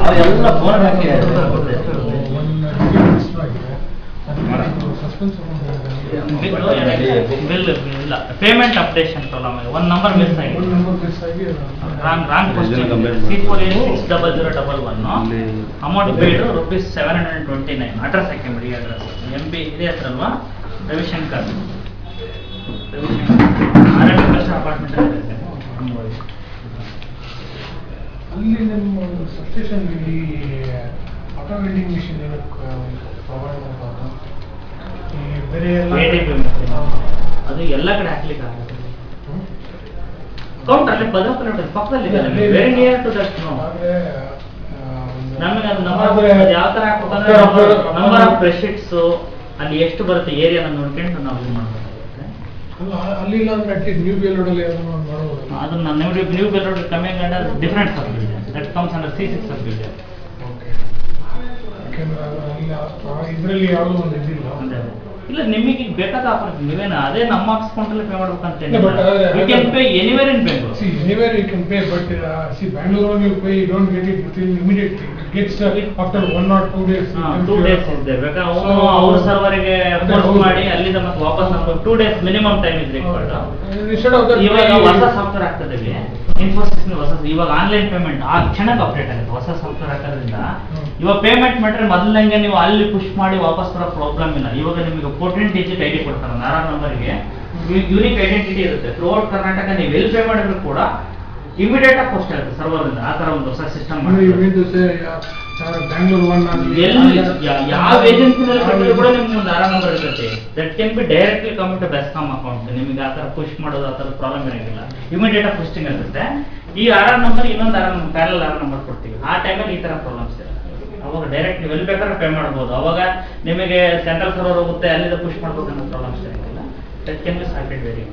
ಅವೆಲ್ಲ ಫೋನ್ ಹಾಕಿ ಬಿಲ್ ಇಲ್ಲ ಪೇಮೆಂಟ್ ಅಪ್ಡೇಷನ್ ಪ್ರಾಬ್ಲಮ್ ಆಗಿದೆ. ಒಂದು ನಂಬರ್ ಮಿಸ್ ಆಗಿದೆ, wrong question. C486001 amount paid ₹729. Address ಹಾಕಿಬಿಡಿ. ಅಡ್ರೆಸ್ MP ಇದೆ ಹತ್ರಲ್ವಾ, ರವಿಶಂಕರ್ ಅಪಾರ್ಟ್ಮೆಂಟ್ ಅಲ್ಲಿ ನಮ್ಮ ಸಬ್ಸ್ಟೇಷನ್ ಈ ಆಟೋ ವೆಲ್ಡಿಂಗ್ ಮಿಷಿನ್ ಪ್ರೊವೈಡ್ ಮಾಡ್ತಾರೆ. ಈ ಬೇರೆ ಅದು ಎಲ್ಲ ಕಡೆ ಹಾಕ್ಲಿಕ್ಕೆ ಆಗುತ್ತೆ. ಕೌಂಟರ್ ಪಕ್ಕದಲ್ಲಿ ವೆರಿ ನಿಯರ್ ಟು ದಟ್. ನಮಗೆ ಅದು ಯಾವ ತರ ಹಾಕ್ಬೇಕಂದ್ರೆ ನಂಬರ್ ಆಫ್ ಬ್ರಷಿಟ್ಸ್ ಅಲ್ಲಿ ಎಷ್ಟು ಬರುತ್ತೆ ಏರಿಯಾನ ನೋಡ್ಕೊಂಡು ನಾವು ಇದು ಮಾಡಬೇಕಾಗುತ್ತೆ. ಅಲ್ಲಿ ಇಲ್ಲ ಅಂದ್ರೆ ಅಟ್ಲೀಸ್ಟ್ ನ್ಯೂ ಬೇಲೋಡ್ ಅಲ್ಲಿ ಮಾಡಬಹುದು. ಅದನ್ನ ನ್ಯೂ ಬೇಲೋಡ್ ಕಮ್ಮಿ ಅಂದ್ರೆ different sub division that comes under C6 sub division. Okay, ಇದರಲ್ಲಿ ಯಾವುದೋ ಒಂದು ಇದಿಲ್ಲ. ಇಲ್ಲ, ನಿಮಗೆ ಬೇಕಾದ ಆಫರ್ ನೀವೇನ ಅದೇ ನಮ್ಮ ಅಕೌಂಟ್ ಅಲ್ಲಿ ಪೇ ಮಾಡ್ಬೇಕಂತ you can pay anywhere in Bengaluru. See, anywhere you can pay, but see, Bangalore you pay, you don't get it within immediately. It gets after 1 or 2 days. 2 days ಇದೆ. ಬೇಕಾ ಅವ್ರ ಸರ್ವರ್ಗೆ ಫೋರ್ಸ್ ಮಾಡಿ ಅಲ್ಲಿಂದ ಮತ್ತೆ ವಾಪಸ್ ನಮಗೆ 2 days ಮಿನಿಮಮ್ ಟೈಮ್ ಇದೆ. ಇವಾಗ ಹೊಸ ಸಾಫ್ಟ್ವೇರ್ ಆಗ್ತದೆ ಇನ್ಫೋಸಿಸ್ ಹೊಸ, ಇವಾಗ ಆನ್ಲೈನ್ ಪೇಮೆಂಟ್ ಆ ಕ್ಷಣಕ್ಕೆ ಅಪ್ಡೇಟ್ ಆಗುತ್ತೆ ಹೊಸ ಸಾಫ್ಟ್ವೇರ್ ಹಾಕೋದ್ರಿಂದ. ಇವಾಗ ಪೇಮೆಂಟ್ ಮಾಡಿದ್ರೆ ಮೊದಲಂಗೆ ನೀವು ಅಲ್ಲಿ ಪುಷ್ ಮಾಡಿ ವಾಪಸ್ ಬರೋ ಪ್ರಾಬ್ಲಮ್ ಇಲ್ಲ. ಇವಾಗ ನಿಮಗೆ 14 ಡಿಜಿಟ್ ID ಕೊಡ್ತಾರೆ. 6 ನಂಬರ್ಗೆ ಯೂನಿಕ್ ಐಡೆಂಟಿಟಿ ಇರುತ್ತೆ. ಥ್ರೂಔಟ್ ಕರ್ನಾಟಕ ನೀವು ಎಲ್ಲಿ ಪೇ ಮಾಡಿದ್ರು ಕೂಡ ಇಮಿಡಿಯೇಟ್ ಆಗಿ ಪೋಸ್ಟ್ ಆಗುತ್ತೆ ಸರ್ವರ್ ಇಂದ. ಆ ತರ ಒಂದು ಹೊಸ ಸಿಸ್ಟಮ್ ಯಾವ ಏಜೆನ್ಸಿನಲ್ಲಿ ಕೂಡ ನಿಮ್ಗೆ ಒಂದು 6 ನಂಬರ್ ಇರುತ್ತೆ. That can be directly come to BESCOM account. ನಿಮಗೆ ಆ ತರ ಪುಷ್ ಮಾಡೋದು ಆ ತರ ಪ್ರಾಬ್ಲಮ್ ಇರೋಂಗಿಲ್ಲ. ಇಮಿಡಿಯೇಟ್ ಆಗಿ ಪುಸ್ಟಿಂಗ್ ಇರುತ್ತೆ. ಈ 6 ನಂಬರ್ ಇನ್ನೊಂದು 6 ನಂಬರ್ ಪ್ಯಾರಲ್ 6 ನಂಬರ್ ಕೊಡ್ತೀವಿ. ಆ ಟೈಮಲ್ಲಿ ಈ ತರ ಪ್ರಾಬ್ಲಮ್ಸ್ ಇದೆ. ಅವಾಗ ಡೈರೆಕ್ಟ್ ನೀವು ಎಲ್ಲಿ ಬೇಕಾದ್ರೆ ಪೇ ಮಾಡ್ಬೋದು. ಅವಾಗ ನಿಮಗೆ ಸೆಂಟ್ರಲ್ ಸರ್ವರ್ ಹೋಗುತ್ತೆ, ಅಲ್ಲಿಂದ ಪುಷ್ ಮಾಡ್ಬೇಕು ಅನ್ನೋ ಪ್ರಾಬ್ಲಮ್ಸ್ ಇರೋಂಗಿಲ್ಲ. That can B sorted very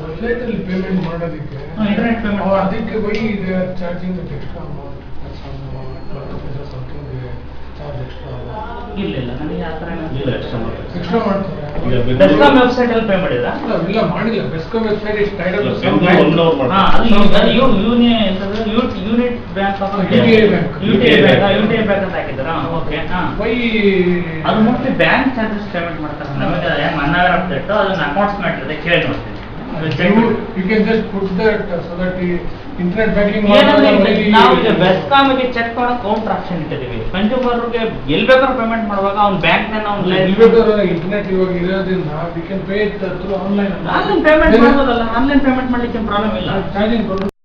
website ಅಲ್ಲಿ ಪೇಮೆಂಟ್ ಮಾಡೋದಕ್ಕೆ ಇಂಟರ್ನೆಟ್ ಪೇಮೆಂಟ್ ಅದಕ್ಕೆ ಬೈ ಇದೆ ಚಾರ್ಜಿಂಗ್ ಎಕ್ಸ್ಟ್ರಾ ಇಲ್ಲ ನನಗೆ ಆ ಥರ ಎಕ್ಸ್ಟ್ರಾ ಮಾಡ್ತಾರೆ. ಬೆಸ್ಕಾಂ ವೆಬ್ಸೈಟ್ ಅಲ್ಲಿ ಪೇ ಮಾಡಿದ್ರಾ? ಇಲ್ಲ ಮಾಡಿಲ್ಲ. BESCOM website is Tide up unit bank UTI bank ಅಂತ ಹಾಕಿದ್ದಾರಾ? ಓಕೆ. ಅದು ಮೋಸ್ಟ್ಲಿ ಬ್ಯಾಂಕ್ ಚಾರ್ಜಸ್ ಪೇಮೆಂಟ್ ಮಾಡ್ತಾರೆ. ನಮಗೆ ಹೆಂಗ್ ಮನ್ನಾಗರ ಅಪ್ಡೇಟ್ ಅದನ್ನ ಅಕೌಂಟ್ಸ್ ಮಾಡಿದ್ರೆ ಕೇಳಿ ನೋಡ್ತೀನಿ. You can just put that so that the internet banking ನಾವು ಈಗ ಬೆಸ್ಕಾಮ್ಗೆ ಚೆಕ್ ಮಾಡೋ ಕೌಂಟರ್ ಆಪ್ಷನ್ ಇಟ್ಟಿದ್ದೀವಿ. ಕನ್ಸ್ಯೂಮರ್ಗೆ ಎಲ್ಲಿ ಬೇಕಾದ್ರೂ ಪೇಮೆಂಟ್ ಮಾಡುವಾಗ ಅವ್ನ ಬ್ಯಾಂಕ್ ಇಂಟರ್ನೆಟ್ ಇವಾಗ ಇರೋದ್ರಿಂದ we can pay it through online. Online payment ಮಾಡ್ಬೋದಲ್ಲ. ಆನ್ಲೈನ್ ಪೇಮೆಂಟ್ ಮಾಡ್ಲಿಕ್ಕೆ ಪ್ರಾಬ್ಲಮ್ ಇಲ್ಲ. ಚಾರ್ಜಿಂಗ್